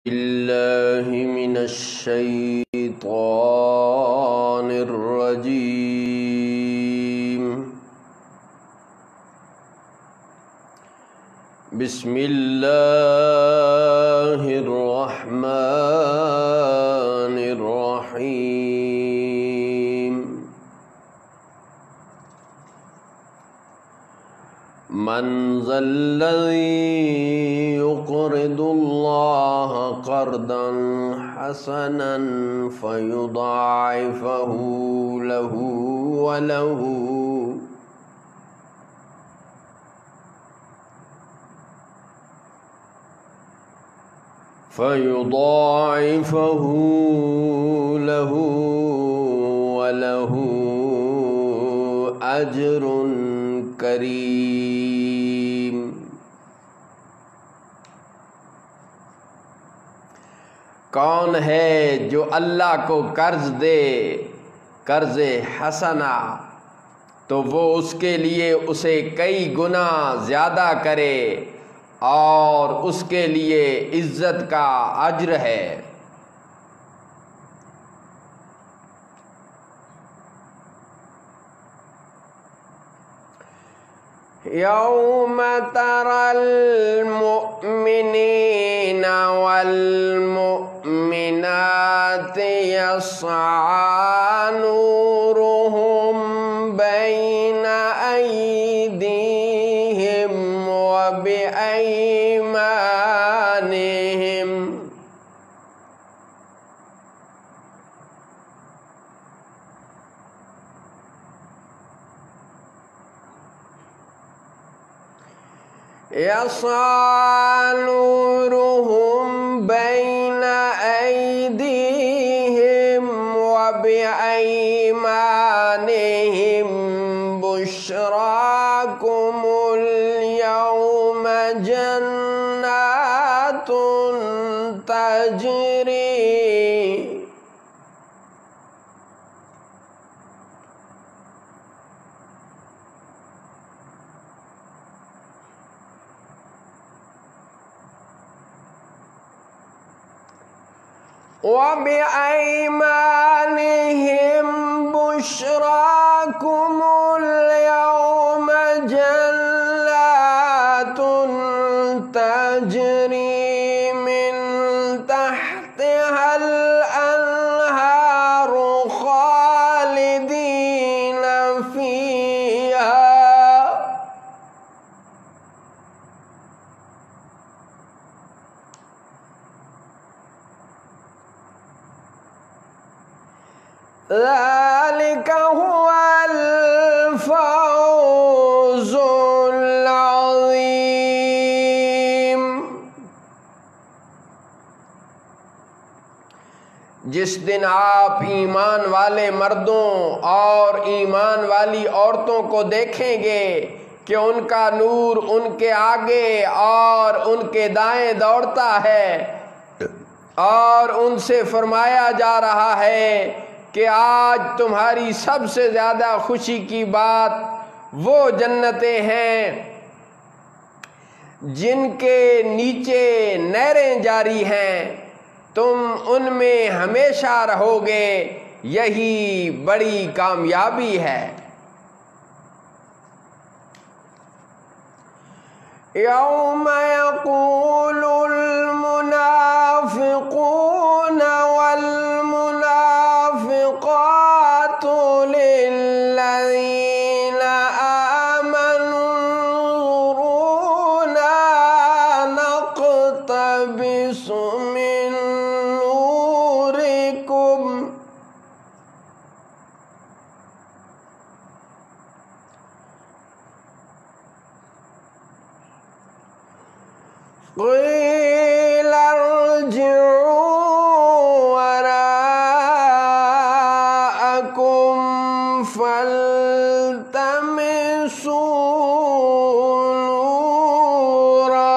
बिल्लाहि मिनश्शैतानिर्रजीम। बिस्मिल्लाहिर्रहमानिर्रहीम। मन ज़ल्लज़ी युक़रिदुल्लाह क़र्दन हसनन फ़युضाዒफ़हु लहू वलहू अज्रुन करीम। कौन है जो अल्लाह को कर्ज दे कर्ज हसना तो वो उसके लिए उसे कई गुना ज़्यादा करे और उसके लिए इज्जत का अज्र है। यौम तरल मुअमिनीना वल मुअमिनाति यस्आ नूरुहुम बैना अयदीहिम व बिअयमानिहिम। यस्आ नूरुहुम बैना अयदीहिम व बिअयमानिहिम बुश्राकुमुल यौम जन्नातुन तजरी वबिअयमानिहिम बुश्राकुमुल यौम जन्नातुन तजरी मिन तहतिहल अन्हारु खालिदीन फीहा। ज़ालिका हुवल फ़ौज़ुल अज़ीम। जिस दिन आप ईमान वाले मर्दों और ईमान वाली औरतों को देखेंगे कि उनका नूर उनके आगे और उनके दाएं दौड़ता है और उनसे फरमाया जा रहा है कि आज तुम्हारी सबसे ज़्यादा खुशी की बात वो जन्नतें हैं जिनके नीचे नहरें जारी हैं, तुम उनमें हमेशा रहोगे, यही बड़ी कामयाबी है। यौम यक़ूलुल मुनाफ़िक़ून वल मुनाफ़िक़ातु लिल्लज़ीना आमनू उन्ज़ुरूना नक़्तबिस मिन नूरिकुम। क़ील इर्जि'ू वराअकुम फ़ल्तमिसू नूरा।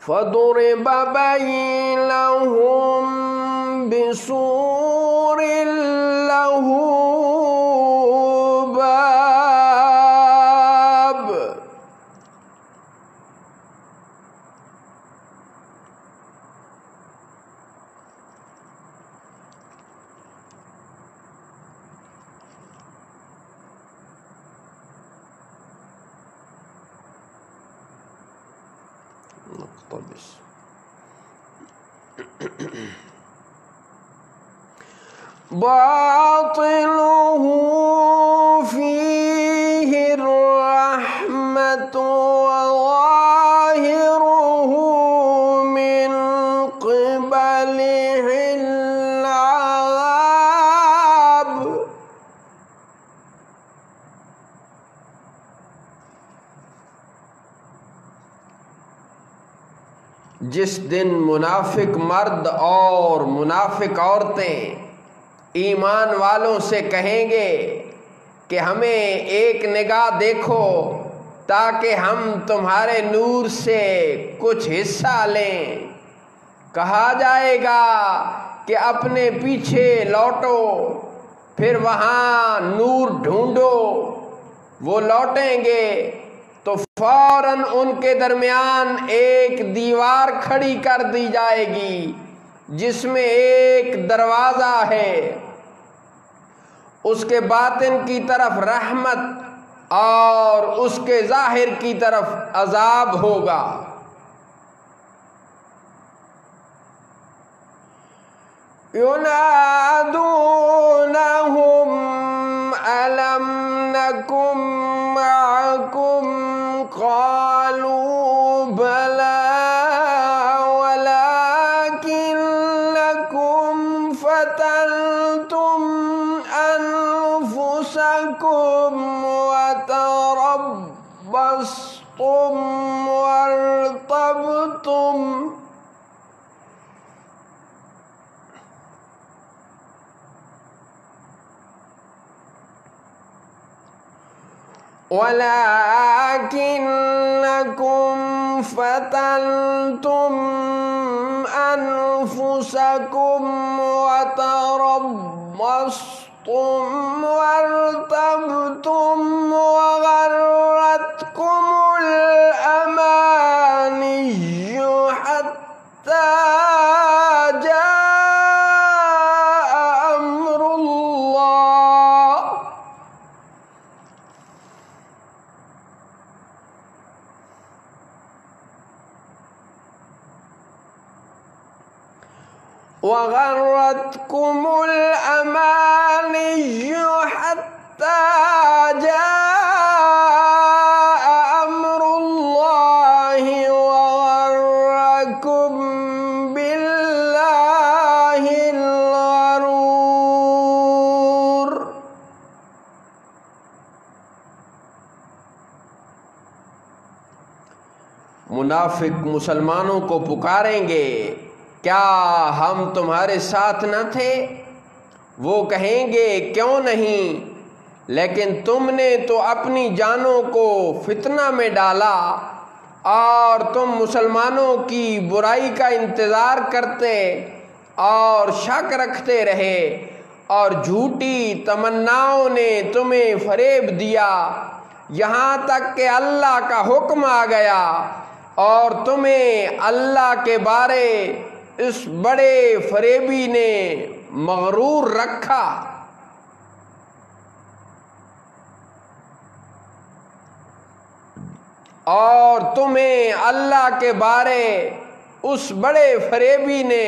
فضرب بينهم बिसूर लहू बाब। बातिनुहु फीहि रहमतु व ज़ाहिरुहु मिन क़िबलिहिल अज़ाब। जिस दिन मुनाफिक मर्द और मुनाफिक औरतें ईमान वालों से कहेंगे कि हमें एक निगाह देखो ताकि हम तुम्हारे नूर से कुछ हिस्सा लें, कहा जाएगा कि अपने पीछे लौटो, फिर वहाँ नूर ढूंढो। वो लौटेंगे तो फौरन उनके दरमियान एक दीवार खड़ी कर दी जाएगी जिसमें एक दरवाज़ा है। उसके बातिन की तरफ रहमत और उसके ज़ाहिर की तरफ अज़ाब होगा। युनादूनहुम अलम नकुम मअकुम क़ालू बला वलाकिन्नकुम फतनतुम अनफुसकुम वतरब्बस्तुम वरतब्तुम वलाकिन्नकुम फतनतुम अनफुसकुम वतरब्बस्तुम वरतब्तुम वगर्रतकुमुल अमानिय्यु हत्ता वगर्रतकुमुल अमानिय्यु हत्ता जाअ अम्रुल्लाहि वगर्रकुम बिल्लाहिल गरूर। मुनाफिक मुसलमानों को पुकारेंगे, क्या हम तुम्हारे साथ न थे? वो कहेंगे क्यों नहीं, लेकिन तुमने तो अपनी जानों को फितना में डाला और तुम मुसलमानों की बुराई का इंतज़ार करते और शक रखते रहे और झूठी तमन्नाओं ने तुम्हें फरेब दिया, यहाँ तक कि अल्लाह का हुक्म आ गया और तुम्हें अल्लाह के बारे इस बड़े फरेबी ने मगरूर रखा। और तुम्हें अल्लाह के बारे उस बड़े फरेबी ने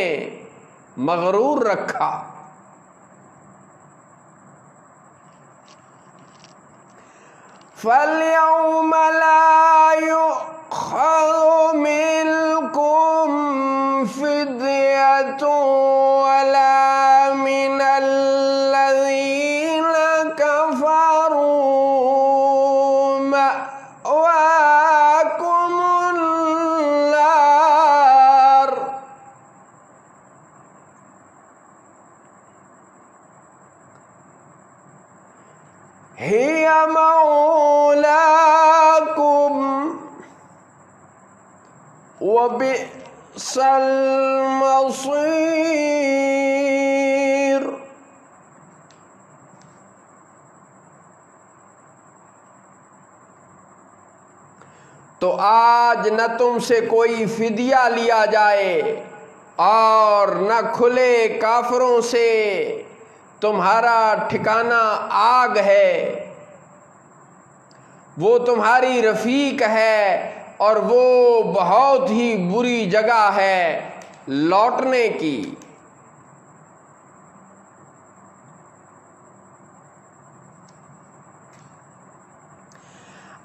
मगरूर रखा। फल्यौम ला युख़ज़ु मिनकुम फ़िद्यतुन वला मिनल्लज़ीना कफ़रू मअवाकुमुन नार। हिया मौलाकुम व बि'सल मसीर। तो आज न तुमसे कोई फिदिया लिया जाए और न खुले काफरों से तुम्हारा ठिकाना आग है। वो तुम्हारी रफीक है और वो बहुत ही बुरी जगह है लौटने की।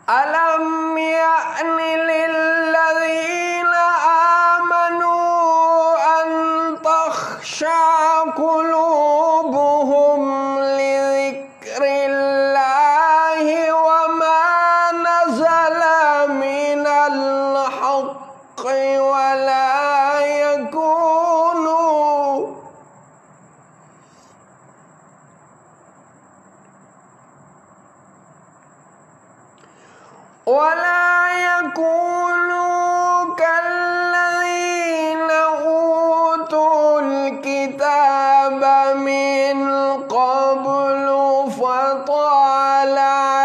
अलम यानि लिल्लज़ीना आमनू अन तख़शा कुलूबुहुम लिज़िक्रिल्लाहि वमा नज़ला मिनल हक़्क़ि वला यकूनू कल्लज़ीना ऊतुल किताब मिन क़ब्लु फ़ताल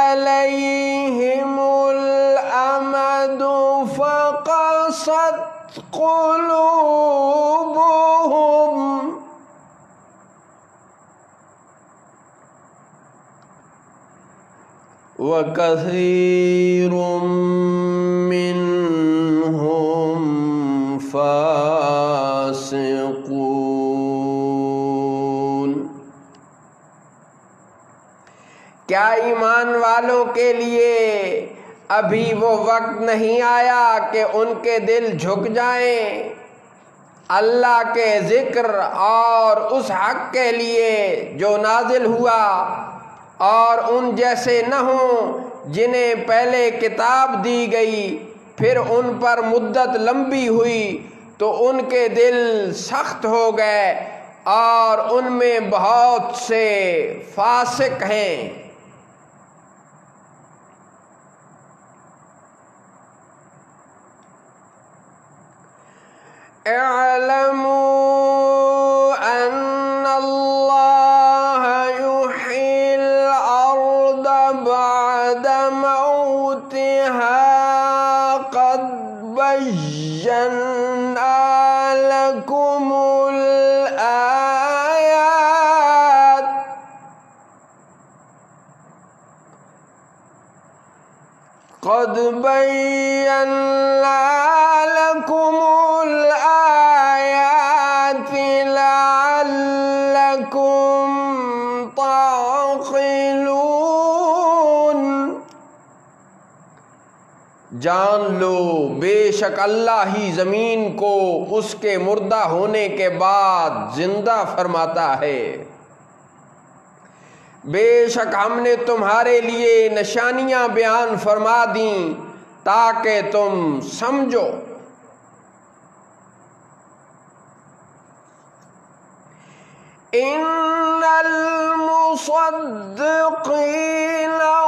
अलैहिमुल अमदु फ़क़सत क़ुलूबुहुम वकसीरुम मिनहुम फासिकून। क्या ईमान वालों के लिए अभी वो वक्त नहीं आया कि उनके दिल झुक जाएं अल्लाह के जिक्र और उस हक के लिए जो नाजिल हुआ, और उन जैसे न हों जिन्हें पहले किताब दी गई फिर उन पर मुद्दत लंबी हुई तो उनके दिल सख्त हो गए और उनमें बहुत से फासिक हैं। इअलमू अन्नल्लाह युहील अर्द बअद मौतिहा क़द बय्यना लकुमुल आयात क़द बय्यना लकुमुल आयाति लअल्लकुम ताक़िलून। जान लो बेशक अल्लाह ही ज़मीन को उसके मुर्दा होने के बाद जिंदा फरमाता है। बेशक हमने तुम्हारे लिए निशानियां बयान फरमा दी ताकि तुम समझो। इन्नल मुसद्दिक़ीन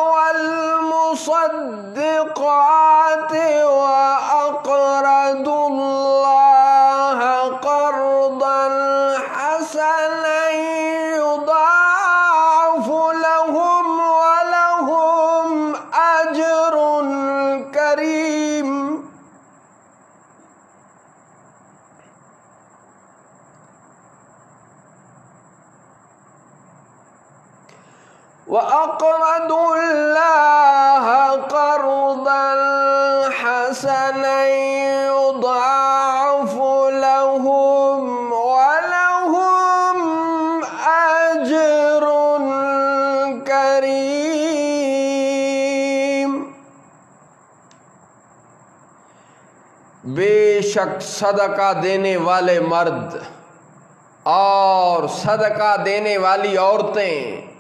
वल मुसद्दिक़ात व अक़रदुल्लाह क़र्दन हसनन युदाअफ़ु लहुम व लहुम अज्रुन करीम। वअक़रदुल्लाह क़र्दन हसनन युदाअफ़ु लहुम वलहुम अज्रुन करीम। बेशक सदका देने वाले मर्द और सदका देने वाली औरतें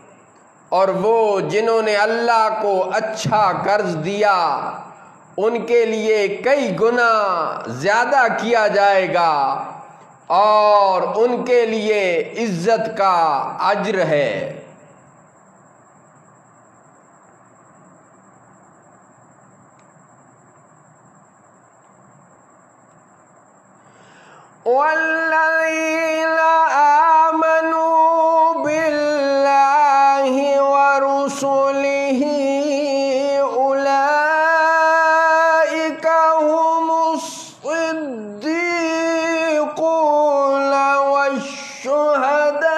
और वो जिन्होंने अल्लाह को अच्छा कर्ज दिया उनके लिए कई गुना ज्यादा किया जाएगा और उनके लिए इज्जत का अज्र है। वल्लज़ीना आमनू बिल्लाहि व रुसुलिही उलाइक शुहदाउ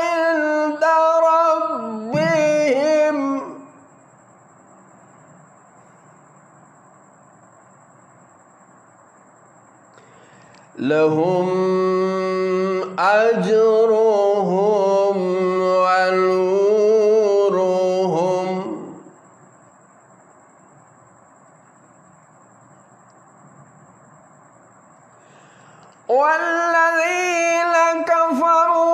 इंद रब्बिहिम लहुम अजरुहुम व नूरुहुम वल्लज़ीन कफ़रू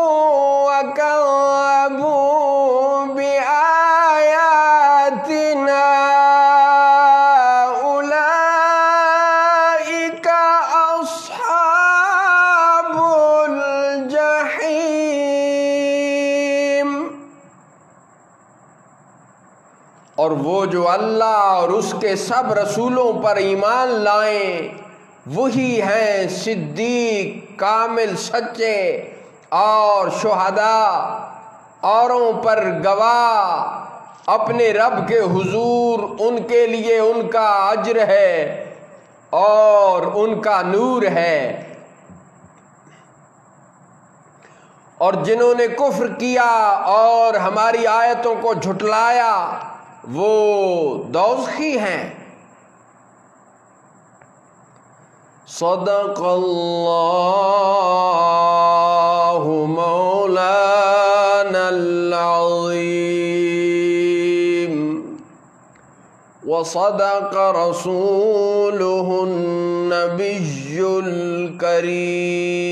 व कज़्ज़बू बिआयातिना उलाइका अस्हाबुल जहीम। और वो जो अल्लाह और उसके सब रसूलों पर ईमान लाएं वही हैं सिद्दीक, कामिल सच्चे और शुहदा, औरों पर गवाह। अपने रब के हुजूर उनके लिए उनका अज्र है और उनका नूर है। और जिन्होंने कुफ्र किया और हमारी आयतों को झुटलाया वो दोज़खी हैं। सदक़ल्लाहु मौलानल अज़ीम व सदक़ रसूलुहुन नबियुल करीम।